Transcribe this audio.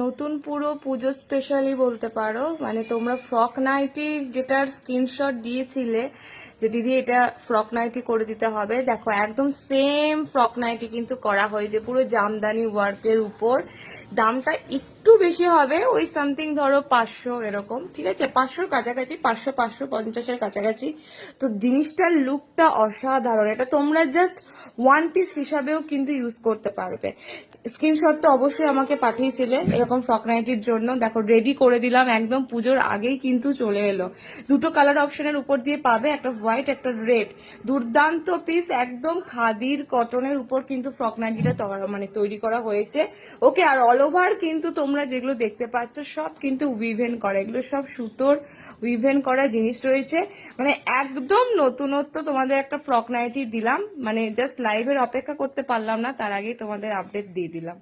নতুন পুরো পুজো স্পেশালি বলতে পারো, মানে তোমরা ফ্রক নাইটি যেটার স্ক্রিনশট দিয়েছিলে যে দিদি এটা ফ্রক নাইটি করে দিতে হবে, দেখো একদম সেম ফ্রক নাইটি কিন্তু করা হয়েছে পুরো জামদানি ওয়ার্কের উপর। দামটা একটু বেশি হবে, ওই সামথিং ধরো 500 এরকম, ঠিক আছে, 500-র কাছাকাছি, 500-550-এর কাছাকাছি। তো জিনিসটার লুকটা অসাধারণ, এটা তোমরা জাস্ট ওয়ান পিস হিসাবেও কিন্তু ইউজ করতে পারবে। স্ক্রিনশট তো অবশ্যই আমাকে পাঠিয়েছিলে এরকম ফ্রক নাইটির জন্য, দেখো রেডি করে দিলাম একদম পুজোর আগেই কিন্তু চলে এলো। দুটো কালার অপশনের উপর দিয়ে পাবে, একটা হোয়াইট একটা রেড, দুর্দান্ত পিস, একদম খাদির কটনের উপর কিন্তু ফ্রক নাইটিটা মানে তৈরি করা হয়েছে। ওকে, আর অল ওভার কিন্তু তোমরা যেগুলো দেখতে পাচ্ছ সব কিন্তু উইভেন করা, এগুলো সব সুতোর উইভেন করা জিনিস রয়েছে। মানে একদম নতুনত্ব তোমাদের একটা ফ্রক নাইটি দিলাম, মানে জাস্ট লাইভের অপেক্ষা করতে পারলাম না, তার আগেই তোমাদের আপডেট দিয়ে দিলাম।